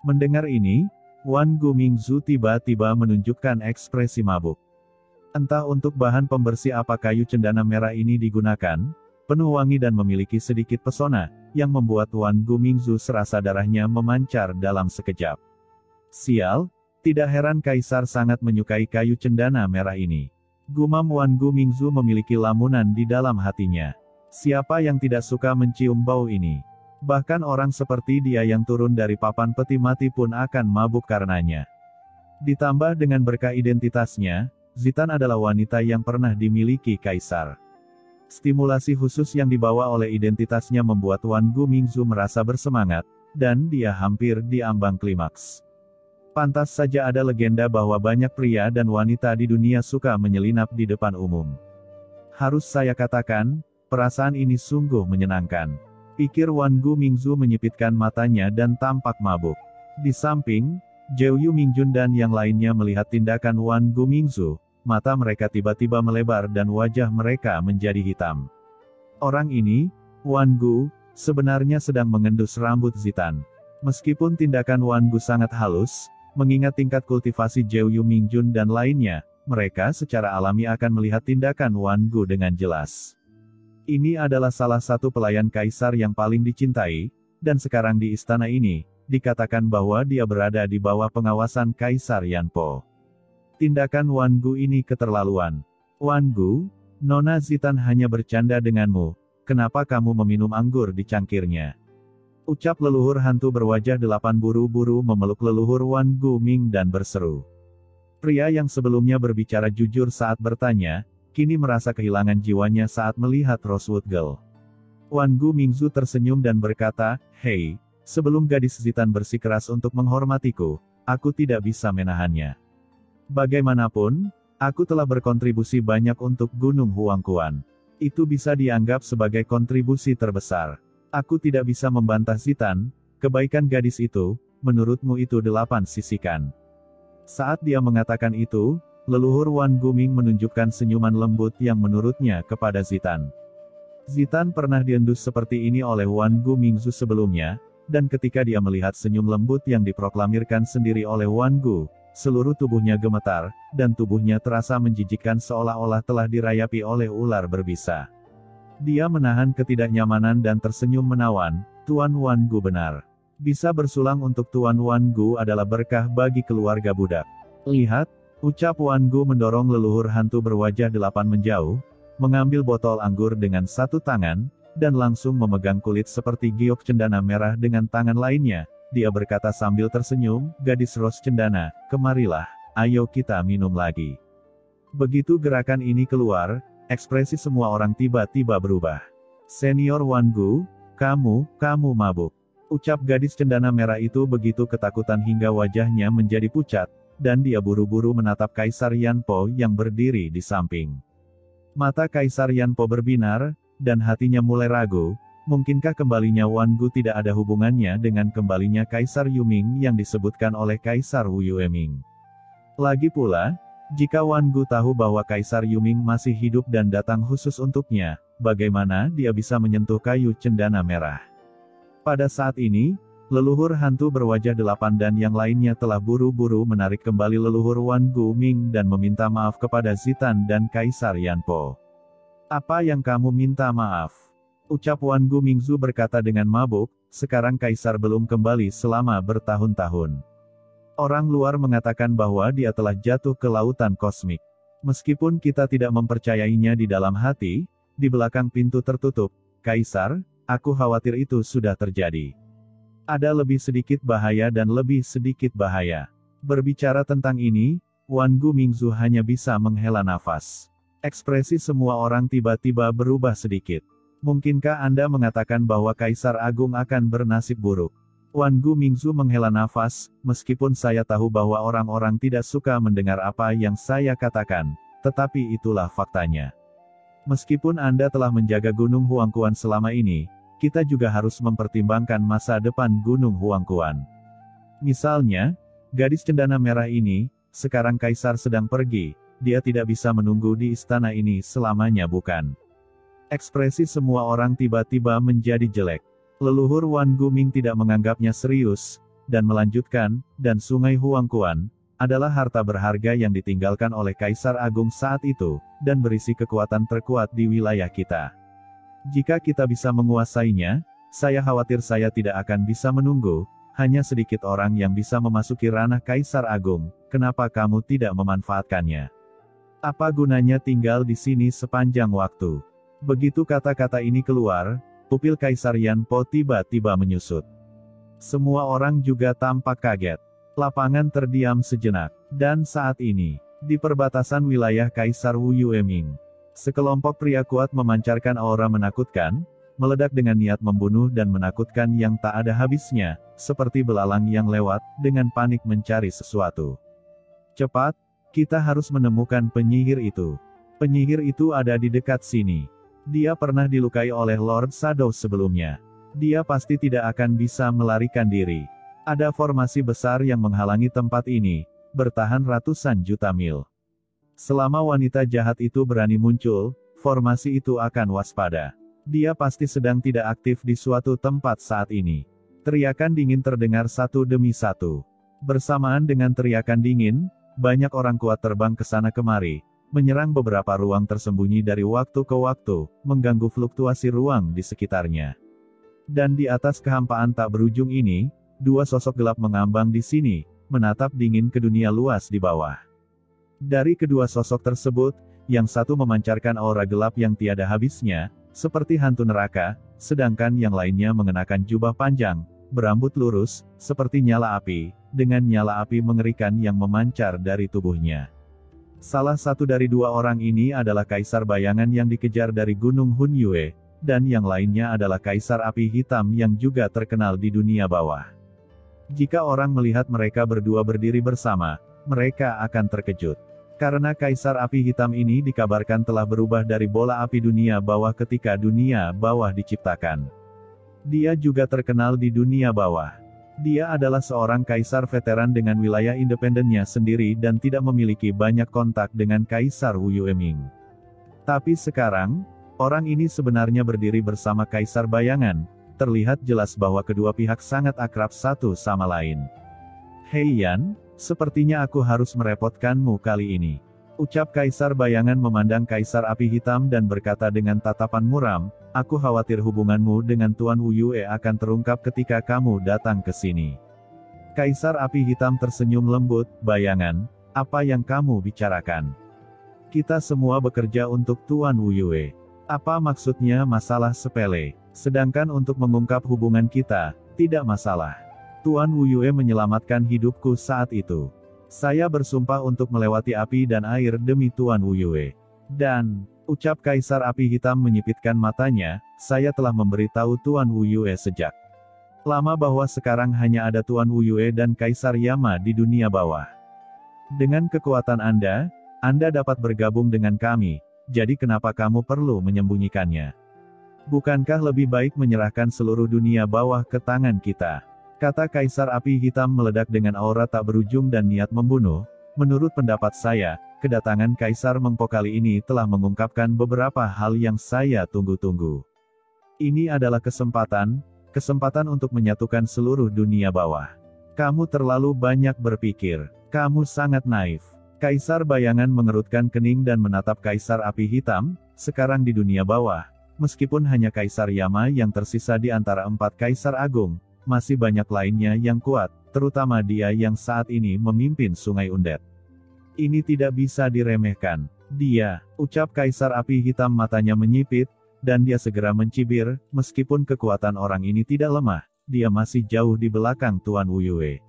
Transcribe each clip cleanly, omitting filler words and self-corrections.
Mendengar ini, Wan Gumingzu tiba-tiba menunjukkan ekspresi mabuk. Entah untuk bahan pembersih apa kayu cendana merah ini digunakan, penuh wangi dan memiliki sedikit pesona, yang membuat Wan Gumingzu serasa darahnya memancar dalam sekejap. Sial, tidak heran kaisar sangat menyukai kayu cendana merah ini. Gumam Wan Gumingzu memiliki lamunan di dalam hatinya. Siapa yang tidak suka mencium bau ini? Bahkan orang seperti dia yang turun dari papan peti mati pun akan mabuk karenanya. Ditambah dengan berkah identitasnya, Zitan adalah wanita yang pernah dimiliki kaisar. Stimulasi khusus yang dibawa oleh identitasnya membuat Wan Gumingzu merasa bersemangat, dan dia hampir di ambang klimaks. Pantas saja ada legenda bahwa banyak pria dan wanita di dunia suka menyelinap di depan umum. Harus saya katakan, perasaan ini sungguh menyenangkan. Pikir Wan Gumingzu menyipitkan matanya dan tampak mabuk. Di samping, Zhou Yu Mingjun dan yang lainnya melihat tindakan Wan Gumingzu, mata mereka tiba-tiba melebar dan wajah mereka menjadi hitam. Orang ini, Wan Gu, sebenarnya sedang mengendus rambut Zitan. Meskipun tindakan Wan Gu sangat halus, mengingat tingkat kultivasi Zhou Yu Mingjun dan lainnya, mereka secara alami akan melihat tindakan Wan Gu dengan jelas. Ini adalah salah satu pelayan kaisar yang paling dicintai, dan sekarang di istana ini, dikatakan bahwa dia berada di bawah pengawasan Kaisar Yanpo. Tindakan Wan Gu ini keterlaluan. Wan Gu, Nona Zitan hanya bercanda denganmu, kenapa kamu meminum anggur di cangkirnya? Ucap leluhur hantu berwajah 8 buru-buru memeluk leluhur Wan Gu Ming dan berseru. Pria yang sebelumnya berbicara jujur saat bertanya, kini merasa kehilangan jiwanya saat melihat Rosewood Girl. Wan Gu Mingzu tersenyum dan berkata, "Hei, sebelum gadis Zitan bersikeras untuk menghormatiku, aku tidak bisa menahannya. Bagaimanapun, aku telah berkontribusi banyak untuk Gunung Huangquan. Itu bisa dianggap sebagai kontribusi terbesar. Aku tidak bisa membantah Zitan, kebaikan gadis itu, menurutmu itu 8 sisikan." Saat dia mengatakan itu, leluhur Wan Guming menunjukkan senyuman lembut yang menurutnya kepada Zitan. Zitan pernah diendus seperti ini oleh Wan Gumingzu sebelumnya, dan ketika dia melihat senyum lembut yang diproklamirkan sendiri oleh Wan Gu, seluruh tubuhnya gemetar, dan tubuhnya terasa menjijikkan seolah-olah telah dirayapi oleh ular berbisa. Dia menahan ketidaknyamanan dan tersenyum menawan, Tuan Wan Gu benar. Bisa bersulang untuk Tuan Wan Gu adalah berkah bagi keluarga budak. Lihat, ucap Wan Gu mendorong leluhur hantu berwajah 8 menjauh, mengambil botol anggur dengan satu tangan, dan langsung memegang kulit seperti giok cendana merah dengan tangan lainnya. Dia berkata sambil tersenyum, "Gadis ros cendana, kemarilah, ayo kita minum lagi." Begitu gerakan ini keluar, ekspresi semua orang tiba-tiba berubah. "Senior Wan Gu, kamu mabuk." Ucap gadis cendana merah itu begitu ketakutan hingga wajahnya menjadi pucat, dan dia buru-buru menatap Kaisar Yanpo yang berdiri di samping. Mata Kaisar Yanpo berbinar, dan hatinya mulai ragu. Mungkinkah kembalinya Wan Gu tidak ada hubungannya dengan kembalinya Kaisar Yuming yang disebutkan oleh Kaisar Wu Yueming? Lagi pula, jika Wan Gu tahu bahwa Kaisar Yuming masih hidup dan datang khusus untuknya, bagaimana dia bisa menyentuh kayu cendana merah? Pada saat ini, leluhur hantu berwajah 8 dan yang lainnya telah buru-buru menarik kembali leluhur Wan Gu Ming dan meminta maaf kepada Zitan dan Kaisar Yanpo. "Apa yang kamu minta maaf?" Ucap Wan Gu Mingzu berkata dengan mabuk, "Sekarang Kaisar belum kembali selama bertahun-tahun. Orang luar mengatakan bahwa dia telah jatuh ke lautan kosmik. Meskipun kita tidak mempercayainya di dalam hati, di belakang pintu tertutup, Kaisar, aku khawatir itu sudah terjadi. Ada lebih sedikit bahaya dan lebih sedikit bahaya." Berbicara tentang ini, Wan Gu Mingzu hanya bisa menghela nafas. Ekspresi semua orang tiba-tiba berubah sedikit. "Mungkinkah Anda mengatakan bahwa Kaisar Agung akan bernasib buruk?" Wan Gu Mingzu menghela nafas, "Meskipun saya tahu bahwa orang-orang tidak suka mendengar apa yang saya katakan, tetapi itulah faktanya. Meskipun Anda telah menjaga Gunung Huangquan selama ini, kita juga harus mempertimbangkan masa depan Gunung Huangquan. Misalnya, gadis cendana merah ini, sekarang Kaisar sedang pergi, dia tidak bisa menunggu di istana ini selamanya bukan?" Ekspresi semua orang tiba-tiba menjadi jelek. Leluhur Wan Guming tidak menganggapnya serius, dan melanjutkan, dan Sungai Huangquan, adalah harta berharga yang ditinggalkan oleh Kaisar Agung saat itu, dan berisi kekuatan terkuat di wilayah kita. Jika kita bisa menguasainya, saya khawatir saya tidak akan bisa menunggu, hanya sedikit orang yang bisa memasuki ranah Kaisar Agung, kenapa kamu tidak memanfaatkannya? Apa gunanya tinggal di sini sepanjang waktu? Begitu kata-kata ini keluar, pupil Kaisar Yan Po tiba-tiba menyusut. Semua orang juga tampak kaget. Lapangan terdiam sejenak. Dan saat ini, di perbatasan wilayah Kaisar Wu Yueming, sekelompok pria kuat memancarkan aura menakutkan, meledak dengan niat membunuh dan menakutkan yang tak ada habisnya, seperti belalang yang lewat, dengan panik mencari sesuatu. Cepat, kita harus menemukan penyihir itu. Penyihir itu ada di dekat sini. Dia pernah dilukai oleh Lord Shadow sebelumnya. Dia pasti tidak akan bisa melarikan diri. Ada formasi besar yang menghalangi tempat ini, bertahan ratusan juta mil. Selama wanita jahat itu berani muncul, formasi itu akan waspada. Dia pasti sedang tidak aktif di suatu tempat saat ini. Teriakan dingin terdengar satu demi satu. Bersamaan dengan teriakan dingin, banyak orang kuat terbang ke sana kemari, menyerang beberapa ruang tersembunyi dari waktu ke waktu, mengganggu fluktuasi ruang di sekitarnya. Dan di atas kehampaan tak berujung ini, dua sosok gelap mengambang di sini, menatap dingin ke dunia luas di bawah. Dari kedua sosok tersebut, yang satu memancarkan aura gelap yang tiada habisnya, seperti hantu neraka, sedangkan yang lainnya mengenakan jubah panjang, berambut lurus, seperti nyala api, dengan nyala api mengerikan yang memancar dari tubuhnya. Salah satu dari dua orang ini adalah Kaisar Bayangan yang dikejar dari Gunung Hunyue, dan yang lainnya adalah Kaisar Api Hitam yang juga terkenal di dunia bawah. Jika orang melihat mereka berdua berdiri bersama, mereka akan terkejut. Karena Kaisar Api Hitam ini dikabarkan telah berubah dari bola api dunia bawah ketika dunia bawah diciptakan. Dia juga terkenal di dunia bawah. Dia adalah seorang kaisar veteran dengan wilayah independennya sendiri dan tidak memiliki banyak kontak dengan Kaisar Wu Yueming. Tapi sekarang, orang ini sebenarnya berdiri bersama Kaisar Bayangan. Terlihat jelas bahwa kedua pihak sangat akrab satu sama lain. Hei Yan, sepertinya aku harus merepotkanmu kali ini. Ucap Kaisar Bayangan memandang Kaisar Api Hitam dan berkata dengan tatapan muram, aku khawatir hubunganmu dengan Tuan Wu Yue akan terungkap ketika kamu datang ke sini. Kaisar Api Hitam tersenyum lembut, Bayangan, apa yang kamu bicarakan? Kita semua bekerja untuk Tuan Wu Yue. Apa maksudnya masalah sepele? Sedangkan untuk mengungkap hubungan kita, tidak masalah. Tuan Wu Yue menyelamatkan hidupku saat itu. Saya bersumpah untuk melewati api dan air demi Tuan Wu Yue. Dan, ucap Kaisar Api Hitam menyipitkan matanya, saya telah memberitahu Tuan Wu Yue sejak lama bahwa sekarang hanya ada Tuan Wu Yue dan Kaisar Yama di dunia bawah. Dengan kekuatan Anda dapat bergabung dengan kami, jadi kenapa kamu perlu menyembunyikannya? Bukankah lebih baik menyerahkan seluruh dunia bawah ke tangan kita? Kata Kaisar Api Hitam meledak dengan aura tak berujung dan niat membunuh. Menurut pendapat saya, kedatangan Kaisar Mengpo kali ini telah mengungkapkan beberapa hal yang saya tunggu-tunggu. Ini adalah kesempatan untuk menyatukan seluruh dunia bawah. Kamu terlalu banyak berpikir. Kamu sangat naif. Kaisar Bayangan mengerutkan kening dan menatap Kaisar Api Hitam, sekarang di dunia bawah. Meskipun hanya Kaisar Yama yang tersisa di antara 4 Kaisar Agung, masih banyak lainnya yang kuat, terutama dia yang saat ini memimpin Sungai Undet. Ini tidak bisa diremehkan. Dia, ucap Kaisar Api Hitam matanya menyipit, dan dia segera mencibir, meskipun kekuatan orang ini tidak lemah, dia masih jauh di belakang Tuan Wu Yue.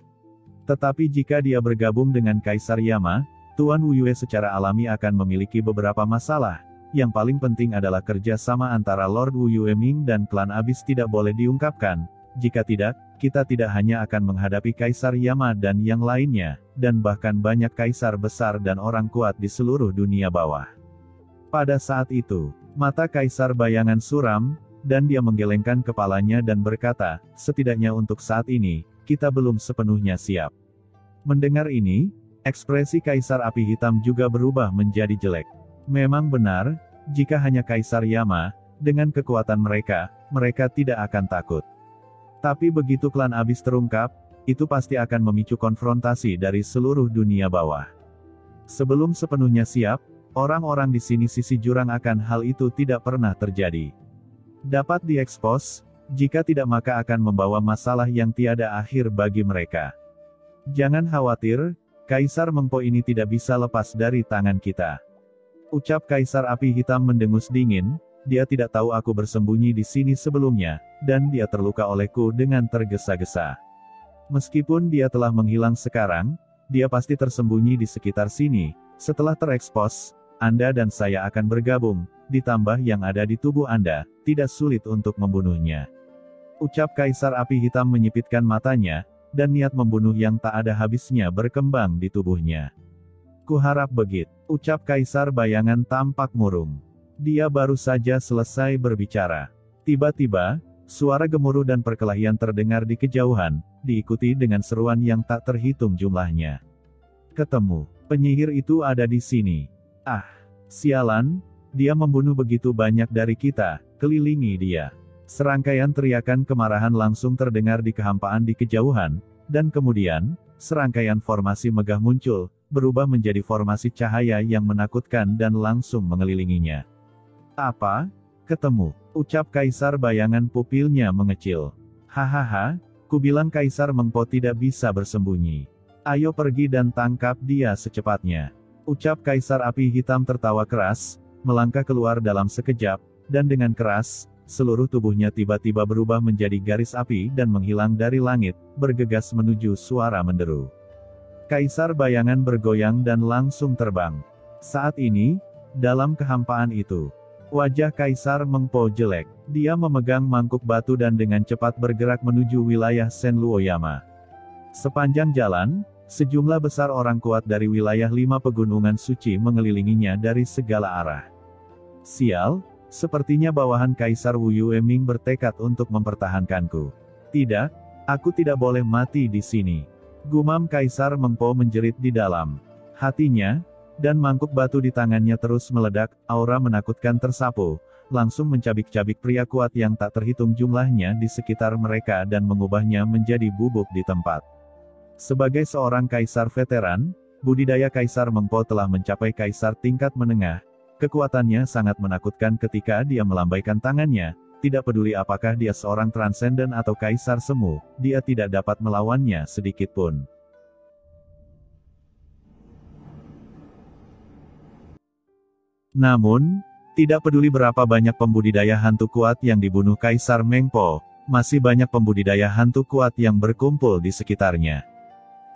Tetapi jika dia bergabung dengan Kaisar Yama, Tuan Wu Yue secara alami akan memiliki beberapa masalah. Yang paling penting adalah kerja sama antara Lord Wu Yueming dan klan Abis tidak boleh diungkapkan. Jika tidak, kita tidak hanya akan menghadapi Kaisar Yama dan yang lainnya, dan bahkan banyak kaisar besar dan orang kuat di seluruh dunia bawah. Pada saat itu, mata Kaisar Bayangan suram, dan dia menggelengkan kepalanya dan berkata, setidaknya untuk saat ini, kita belum sepenuhnya siap. Mendengar ini, ekspresi Kaisar Api Hitam juga berubah menjadi jelek. Memang benar, jika hanya Kaisar Yama, dengan kekuatan mereka tidak akan takut. Tapi begitu klan Abis terungkap, itu pasti akan memicu konfrontasi dari seluruh dunia bawah. Sebelum sepenuhnya siap, orang-orang di sisi jurang akan hal itu tidak pernah terjadi. Dapat diekspos, jika tidak maka akan membawa masalah yang tiada akhir bagi mereka. Jangan khawatir, Kaisar Mengpo ini tidak bisa lepas dari tangan kita. Ucap Kaisar Api Hitam mendengus dingin, dia tidak tahu aku bersembunyi di sini sebelumnya, dan dia terluka olehku dengan tergesa-gesa. Meskipun dia telah menghilang sekarang, dia pasti tersembunyi di sekitar sini. Setelah terekspos, Anda dan saya akan bergabung, ditambah yang ada di tubuh Anda, tidak sulit untuk membunuhnya. Ucap Kaisar Api Hitam menyipitkan matanya, dan niat membunuh yang tak ada habisnya berkembang di tubuhnya. Kuharap begitu, ucap Kaisar Bayangan tampak murung. Dia baru saja selesai berbicara. Tiba-tiba, suara gemuruh dan perkelahian terdengar di kejauhan, diikuti dengan seruan yang tak terhitung jumlahnya. Ketemu, penyihir itu ada di sini. Ah, sialan, dia membunuh begitu banyak dari kita, kelilingi dia. Serangkaian teriakan kemarahan langsung terdengar di kehampaan di kejauhan, dan kemudian, serangkaian formasi megah muncul, berubah menjadi formasi cahaya yang menakutkan dan langsung mengelilinginya. Apa? Ketemu, ucap Kaisar Bayangan pupilnya mengecil. Hahaha, kubilang Kaisar Mengpo tidak bisa bersembunyi. Ayo pergi dan tangkap dia secepatnya. Ucap Kaisar Api Hitam tertawa keras, melangkah keluar dalam sekejap, dan dengan keras, seluruh tubuhnya tiba-tiba berubah menjadi garis api dan menghilang dari langit, bergegas menuju suara menderu. Kaisar Bayangan bergoyang dan langsung terbang. Saat ini, dalam kehampaan itu, wajah Kaisar Mengpo jelek. Dia memegang mangkuk batu dan dengan cepat bergerak menuju wilayah Senluoyama. Sepanjang jalan, sejumlah besar orang kuat dari wilayah 5 pegunungan suci mengelilinginya dari segala arah. Sial, sepertinya bawahan Kaisar Wu Yueming bertekad untuk mempertahankanku. Tidak, aku tidak boleh mati di sini. Gumam Kaisar Mengpo menjerit di dalam hatinya, dan mangkuk batu di tangannya terus meledak, aura menakutkan tersapu, langsung mencabik-cabik pria kuat yang tak terhitung jumlahnya di sekitar mereka dan mengubahnya menjadi bubuk di tempat. Sebagai seorang kaisar veteran, budidaya Kaisar Mengpo telah mencapai kaisar tingkat menengah. Kekuatannya sangat menakutkan ketika dia melambaikan tangannya, tidak peduli apakah dia seorang transenden atau kaisar semu, dia tidak dapat melawannya sedikit pun. Namun, tidak peduli berapa banyak pembudidaya hantu kuat yang dibunuh Kaisar Mengpo, masih banyak pembudidaya hantu kuat yang berkumpul di sekitarnya.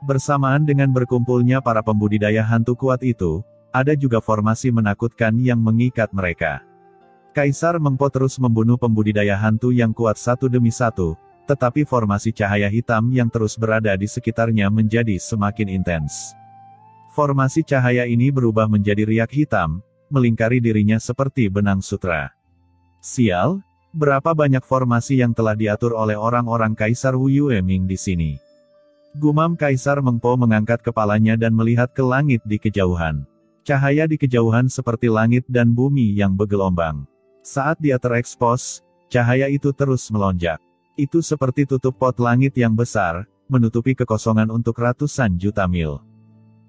Bersamaan dengan berkumpulnya para pembudidaya hantu kuat itu, ada juga formasi menakutkan yang mengikat mereka. Kaisar Mengpo terus membunuh pembudidaya hantu yang kuat satu demi satu, tetapi formasi cahaya hitam yang terus berada di sekitarnya menjadi semakin intens. Formasi cahaya ini berubah menjadi riak hitam, melingkari dirinya seperti benang sutra. Sial, berapa banyak formasi yang telah diatur oleh orang-orang Kaisar Wu Yueming di sini. Gumam Kaisar Mengpo mengangkat kepalanya dan melihat ke langit di kejauhan. Cahaya di kejauhan seperti langit dan bumi yang bergelombang. Saat dia terekspos, cahaya itu terus melonjak. Itu seperti tutup pot langit yang besar, menutupi kekosongan untuk ratusan juta mil.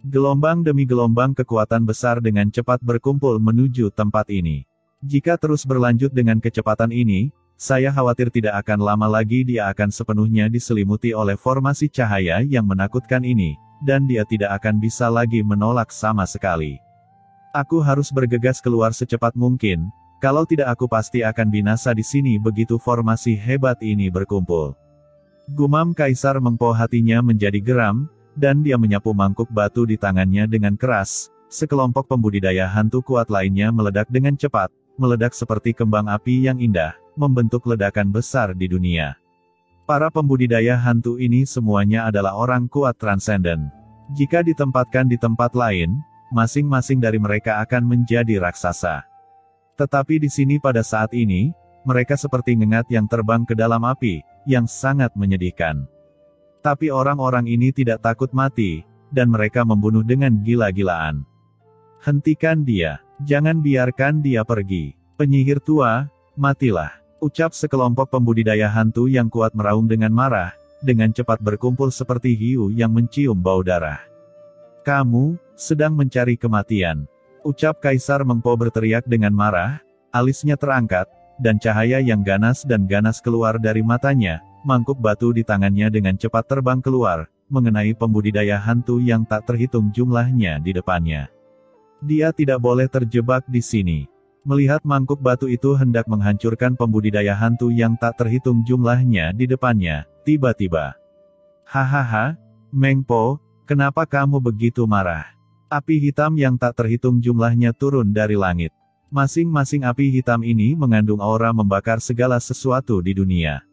Gelombang demi gelombang kekuatan besar dengan cepat berkumpul menuju tempat ini. Jika terus berlanjut dengan kecepatan ini, saya khawatir tidak akan lama lagi dia akan sepenuhnya diselimuti oleh formasi cahaya yang menakutkan ini, dan dia tidak akan bisa lagi menolak sama sekali. Aku harus bergegas keluar secepat mungkin, kalau tidak aku pasti akan binasa di sini begitu formasi hebat ini berkumpul. Gumam Kaisar Mengpo, hatinya menjadi geram, dan dia menyapu mangkuk batu di tangannya dengan keras. Sekelompok pembudidaya hantu kuat lainnya meledak dengan cepat, meledak seperti kembang api yang indah, membentuk ledakan besar di dunia. Para pembudidaya hantu ini semuanya adalah orang kuat transenden. Jika ditempatkan di tempat lain, masing-masing dari mereka akan menjadi raksasa. Tetapi di sini pada saat ini, mereka seperti ngengat yang terbang ke dalam api, yang sangat menyedihkan. Tapi orang-orang ini tidak takut mati, dan mereka membunuh dengan gila-gilaan. Hentikan dia, jangan biarkan dia pergi. Penyihir tua, matilah, ucap sekelompok pembudidaya hantu yang kuat meraung dengan marah, dengan cepat berkumpul seperti hiu yang mencium bau darah. Kamu sedang mencari kematian, ucap Kaisar Meng Po berteriak dengan marah, alisnya terangkat, dan cahaya yang ganas keluar dari matanya. Mangkuk batu di tangannya dengan cepat terbang keluar, mengenai pembudidaya hantu yang tak terhitung jumlahnya di depannya. Dia tidak boleh terjebak di sini. Melihat mangkuk batu itu hendak menghancurkan pembudidaya hantu yang tak terhitung jumlahnya di depannya, tiba-tiba. Hahaha, Meng Po, kenapa kamu begitu marah? Api hitam yang tak terhitung jumlahnya turun dari langit. Masing-masing api hitam ini mengandung aura membakar segala sesuatu di dunia.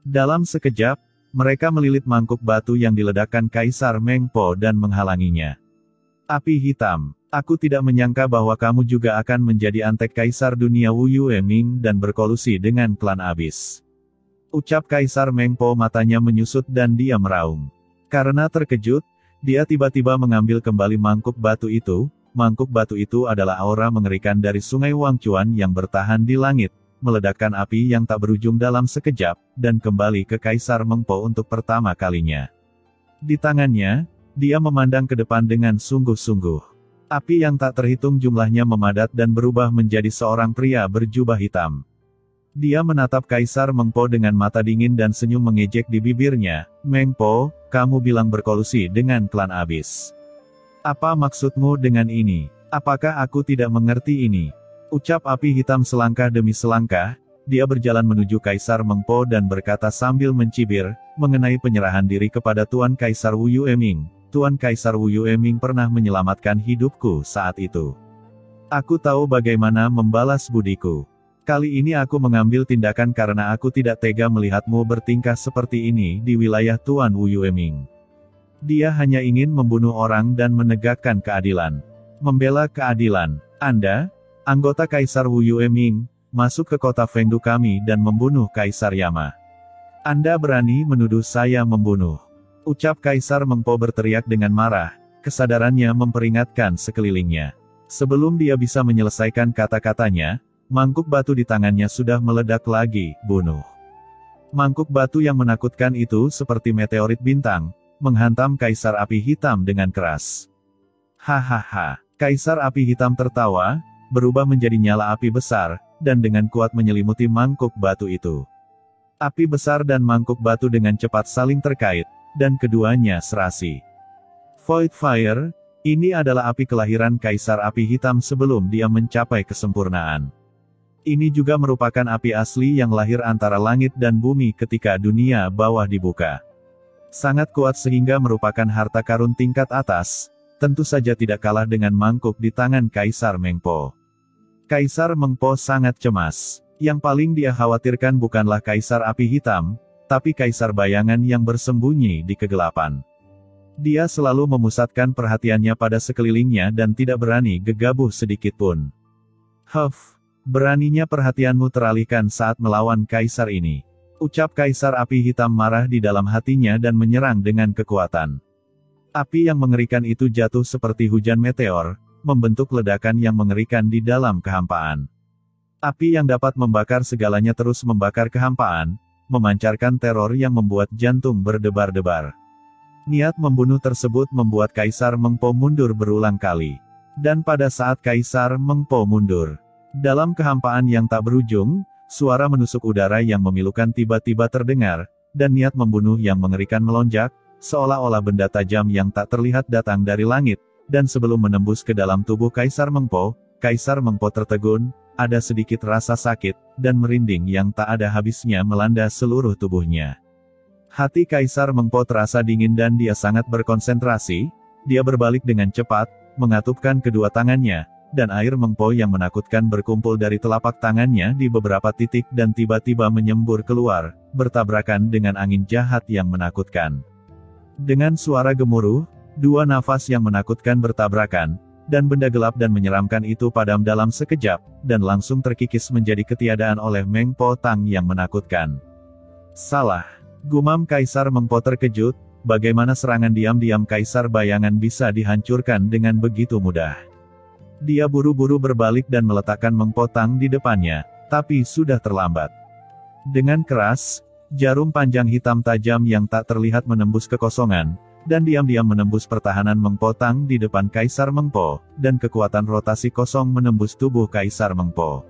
Dalam sekejap, mereka melilit mangkuk batu yang diledakkan Kaisar Meng Po dan menghalanginya. Api hitam, aku tidak menyangka bahwa kamu juga akan menjadi antek Kaisar dunia Wu Yueming dan berkolusi dengan klan Abyss. Ucap Kaisar Meng Po, matanya menyusut dan dia meraung. Karena terkejut, dia tiba-tiba mengambil kembali mangkuk batu itu. Mangkuk batu itu adalah aura mengerikan dari Sungai Wangchuan yang bertahan di langit, meledakkan api yang tak berujung dalam sekejap, dan kembali ke Kaisar Meng Po untuk pertama kalinya. Di tangannya, dia memandang ke depan dengan sungguh-sungguh. Api yang tak terhitung jumlahnya memadat dan berubah menjadi seorang pria berjubah hitam. Dia menatap Kaisar Meng Po dengan mata dingin dan senyum mengejek di bibirnya. Meng Po, kamu bilang berkolusi dengan klan Abyss. Apa maksudmu dengan ini? Apakah aku tidak mengerti ini? Ucap api hitam selangkah demi selangkah, dia berjalan menuju Kaisar Meng Po dan berkata sambil mencibir, mengenai penyerahan diri kepada Tuan Kaisar Wu Yueming. Tuan Kaisar Wu Yueming pernah menyelamatkan hidupku saat itu. Aku tahu bagaimana membalas budiku. Kali ini aku mengambil tindakan karena aku tidak tega melihatmu bertingkah seperti ini di wilayah Tuan Wu Yueming. Dia hanya ingin membunuh orang dan menegakkan keadilan. Membela keadilan. Anda, anggota Kaisar Wu Yueming, masuk ke kota Fengdu kami dan membunuh Kaisar Yama. Anda berani menuduh saya membunuh. Ucap Kaisar Meng Po berteriak dengan marah, kesadarannya memperingatkan sekelilingnya. Sebelum dia bisa menyelesaikan kata-katanya, mangkuk batu di tangannya sudah meledak lagi, bunuh. Mangkuk batu yang menakutkan itu seperti meteorit bintang, menghantam Kaisar Api Hitam dengan keras. Hahaha, Kaisar Api Hitam tertawa, berubah menjadi nyala api besar, dan dengan kuat menyelimuti mangkuk batu itu. Api besar dan mangkuk batu dengan cepat saling terkait, dan keduanya serasi. Void Fire, ini adalah api kelahiran Kaisar Api Hitam sebelum dia mencapai kesempurnaan. Ini juga merupakan api asli yang lahir antara langit dan bumi ketika dunia bawah dibuka. Sangat kuat sehingga merupakan harta karun tingkat atas, tentu saja tidak kalah dengan mangkuk di tangan Kaisar Meng Po. Kaisar Meng Po sangat cemas. Yang paling dia khawatirkan bukanlah Kaisar Api Hitam, tapi Kaisar bayangan yang bersembunyi di kegelapan. Dia selalu memusatkan perhatiannya pada sekelilingnya dan tidak berani gegabah sedikitpun. Beraninya perhatianmu teralihkan saat melawan Kaisar ini. Ucap Kaisar Api Hitam marah di dalam hatinya dan menyerang dengan kekuatan. Api yang mengerikan itu jatuh seperti hujan meteor, membentuk ledakan yang mengerikan di dalam kehampaan. Api yang dapat membakar segalanya terus membakar kehampaan, memancarkan teror yang membuat jantung berdebar-debar. Niat membunuh tersebut membuat Kaisar Meng Po mundur berulang kali. Dan pada saat Kaisar Meng Po mundur, dalam kehampaan yang tak berujung, suara menusuk udara yang memilukan tiba-tiba terdengar, dan niat membunuh yang mengerikan melonjak, seolah-olah benda tajam yang tak terlihat datang dari langit, dan sebelum menembus ke dalam tubuh Kaisar Meng Po tertegun, ada sedikit rasa sakit, dan merinding yang tak ada habisnya melanda seluruh tubuhnya. Hati Kaisar Meng Po terasa dingin dan dia sangat berkonsentrasi, dia berbalik dengan cepat, mengatupkan kedua tangannya, dan air Meng Po yang menakutkan berkumpul dari telapak tangannya di beberapa titik dan tiba-tiba menyembur keluar, bertabrakan dengan angin jahat yang menakutkan. Dengan suara gemuruh, dua nafas yang menakutkan bertabrakan, dan benda gelap dan menyeramkan itu padam dalam sekejap, dan langsung terkikis menjadi ketiadaan oleh Meng Po Tang yang menakutkan. Salah, gumam Kaisar Meng Po terkejut, bagaimana serangan diam-diam Kaisar bayangan bisa dihancurkan dengan begitu mudah. Dia buru-buru berbalik dan meletakkan Meng Po Tang di depannya, tapi sudah terlambat. Dengan keras, Jarum panjang hitam tajam yang tak terlihat menembus kekosongan, dan diam-diam menembus pertahanan Meng Po Tang di depan Kaisar Meng Po, dan kekuatan rotasi kosong menembus tubuh Kaisar Meng Po.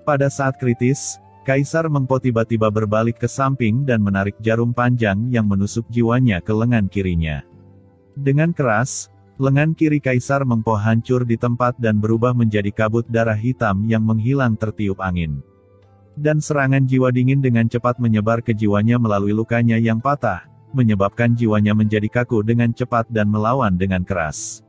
Pada saat kritis, Kaisar Meng Po tiba-tiba berbalik ke samping dan menarik jarum panjang yang menusuk jiwanya ke lengan kirinya. Dengan keras, lengan kiri Kaisar Meng Po hancur di tempat dan berubah menjadi kabut darah hitam yang menghilang tertiup angin. Dan serangan jiwa dingin dengan cepat menyebar ke jiwanya melalui lukanya yang patah, menyebabkan jiwanya menjadi kaku dengan cepat dan melawan dengan keras.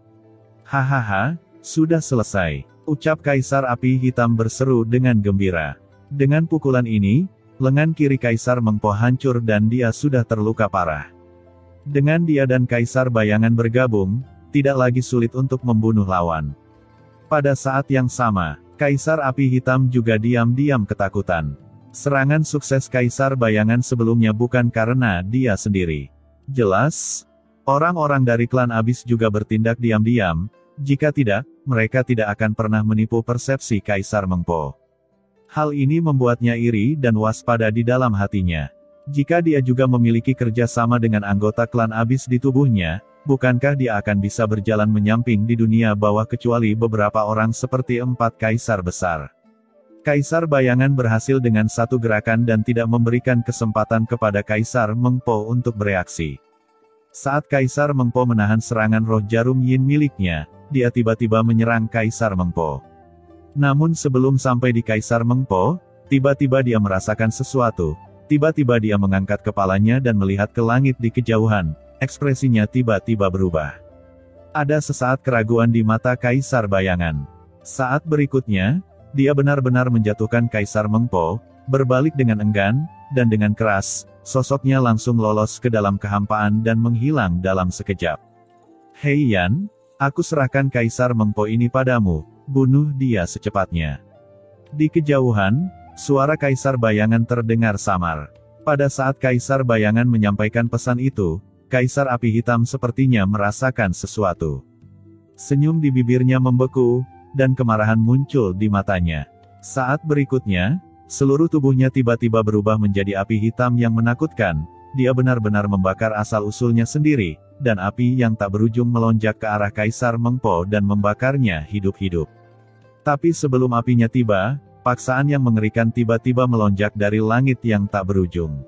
Hahaha, sudah selesai, ucap Kaisar Api Hitam berseru dengan gembira. Dengan pukulan ini, lengan kiri Kaisar Meng Po hancur dan dia sudah terluka parah. Dengan dia dan Kaisar Bayangan bergabung, tidak lagi sulit untuk membunuh lawan. Pada saat yang sama, Kaisar Api Hitam juga diam-diam ketakutan. Serangan sukses Kaisar Bayangan sebelumnya bukan karena dia sendiri. Jelas, orang-orang dari klan Abyss juga bertindak diam-diam, jika tidak, mereka tidak akan pernah menipu persepsi Kaisar Meng Po. Hal ini membuatnya iri dan waspada di dalam hatinya. Jika dia juga memiliki kerja sama dengan anggota klan Abyss di tubuhnya, bukankah dia akan bisa berjalan menyamping di dunia bawah kecuali beberapa orang seperti 4 kaisar besar? Kaisar Bayangan berhasil dengan satu gerakan dan tidak memberikan kesempatan kepada Kaisar Meng Po untuk bereaksi. Saat Kaisar Meng Po menahan serangan roh jarum yin miliknya, dia tiba-tiba menyerang Kaisar Meng Po. Namun sebelum sampai di Kaisar Meng Po, tiba-tiba dia merasakan sesuatu. Tiba-tiba dia mengangkat kepalanya dan melihat ke langit di kejauhan. Ekspresinya tiba-tiba berubah. Ada sesaat keraguan di mata Kaisar Bayangan. Saat berikutnya, dia benar-benar menjatuhkan Kaisar Meng Po, berbalik dengan enggan, dan dengan keras, sosoknya langsung lolos ke dalam kehampaan dan menghilang dalam sekejap. Hei Yan, aku serahkan Kaisar Meng Po ini padamu, bunuh dia secepatnya. Di kejauhan, suara Kaisar Bayangan terdengar samar. Pada saat Kaisar Bayangan menyampaikan pesan itu, Kaisar Api Hitam sepertinya merasakan sesuatu. Senyum di bibirnya membeku, dan kemarahan muncul di matanya. Saat berikutnya, seluruh tubuhnya tiba-tiba berubah menjadi api hitam yang menakutkan. Dia benar-benar membakar asal-usulnya sendiri, dan api yang tak berujung melonjak ke arah Kaisar Meng Po dan membakarnya hidup-hidup. Tapi sebelum apinya tiba, paksaan yang mengerikan tiba-tiba melonjak dari langit yang tak berujung.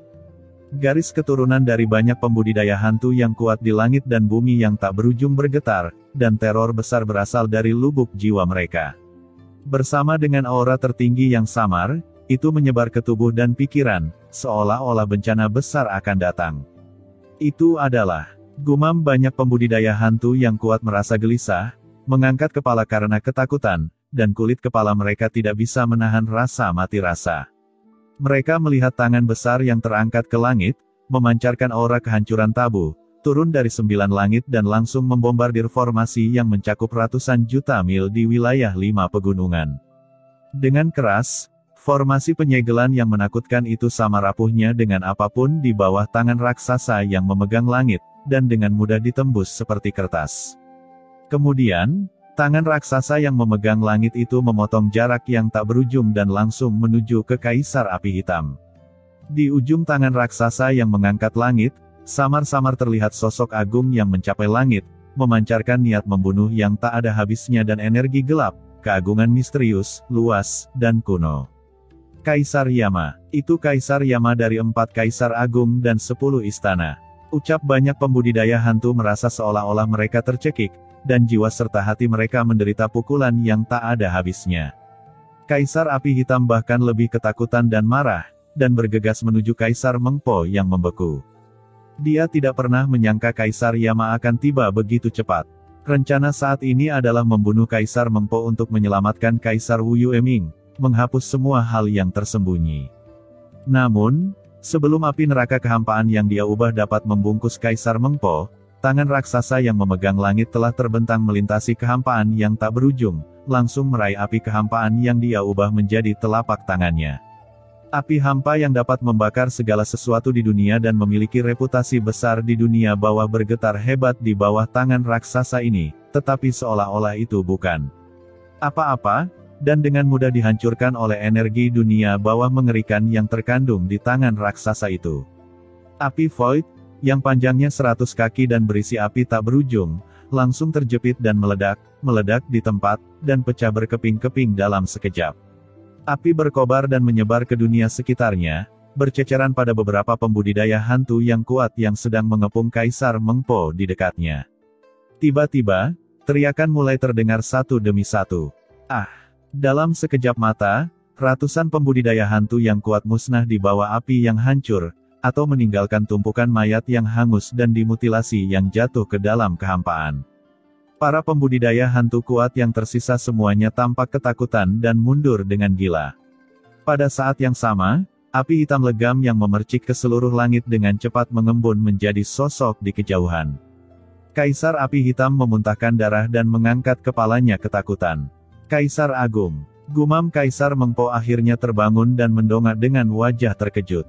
Garis keturunan dari banyak pembudidaya hantu yang kuat di langit dan bumi yang tak berujung bergetar, dan teror besar berasal dari lubuk jiwa mereka. Bersama dengan aura tertinggi yang samar, itu menyebar ke tubuh dan pikiran, seolah-olah bencana besar akan datang. Itu adalah, gumam banyak pembudidaya hantu yang kuat merasa gelisah, mengangkat kepala karena ketakutan, dan kulit kepala mereka tidak bisa menahan rasa mati rasa. Mereka melihat tangan besar yang terangkat ke langit, memancarkan aura kehancuran tabu, turun dari 9 langit dan langsung membombardir formasi yang mencakup ratusan juta mil di wilayah 5 pegunungan. Dengan keras, formasi penyegelan yang menakutkan itu sama rapuhnya dengan apapun di bawah tangan raksasa yang memegang langit, dan dengan mudah ditembus seperti kertas. Kemudian, tangan raksasa yang memegang langit itu memotong jarak yang tak berujung dan langsung menuju ke Kaisar Api Hitam. Di ujung tangan raksasa yang mengangkat langit, samar-samar terlihat sosok agung yang mencapai langit, memancarkan niat membunuh yang tak ada habisnya dan energi gelap, keagungan misterius, luas, dan kuno. Kaisar Yama, itu Kaisar Yama dari 4 Kaisar Agung dan 10 istana. Ucap banyak pembudidaya hantu merasa seolah-olah mereka tercekik, dan jiwa serta hati mereka menderita pukulan yang tak ada habisnya. Kaisar Api Hitam bahkan lebih ketakutan dan marah, dan bergegas menuju Kaisar Meng Po yang membeku. Dia tidak pernah menyangka Kaisar Yama akan tiba begitu cepat. Rencana saat ini adalah membunuh Kaisar Meng Po untuk menyelamatkan Kaisar Wu Yueming, menghapus semua hal yang tersembunyi. Namun, sebelum api neraka kehampaan yang dia ubah dapat membungkus Kaisar Meng Po, tangan raksasa yang memegang langit telah terbentang melintasi kehampaan yang tak berujung, langsung meraih api kehampaan yang dia ubah menjadi telapak tangannya. Api hampa yang dapat membakar segala sesuatu di dunia dan memiliki reputasi besar di dunia bawah bergetar hebat di bawah tangan raksasa ini, tetapi seolah-olah itu bukan apa-apa, dan dengan mudah dihancurkan oleh energi dunia bawah mengerikan yang terkandung di tangan raksasa itu. Api Void, yang panjangnya 100 kaki dan berisi api tak berujung, langsung terjepit dan meledak di tempat, dan pecah berkeping-keping dalam sekejap. Api berkobar dan menyebar ke dunia sekitarnya, berceceran pada beberapa pembudidaya hantu yang kuat yang sedang mengepung Kaisar Meng Po di dekatnya. Tiba-tiba, teriakan mulai terdengar satu demi satu. Dalam sekejap mata, ratusan pembudidaya hantu yang kuat musnah di bawah api yang hancur, atau meninggalkan tumpukan mayat yang hangus dan dimutilasi yang jatuh ke dalam kehampaan. Para pembudidaya hantu kuat yang tersisa semuanya tampak ketakutan dan mundur dengan gila. Pada saat yang sama, api hitam legam yang memercik ke seluruh langit dengan cepat mengembun menjadi sosok di kejauhan. Kaisar Api Hitam memuntahkan darah dan mengangkat kepalanya ketakutan. "Kaisar Agung," gumam Kaisar Meng Po akhirnya terbangun dan mendongak dengan wajah terkejut.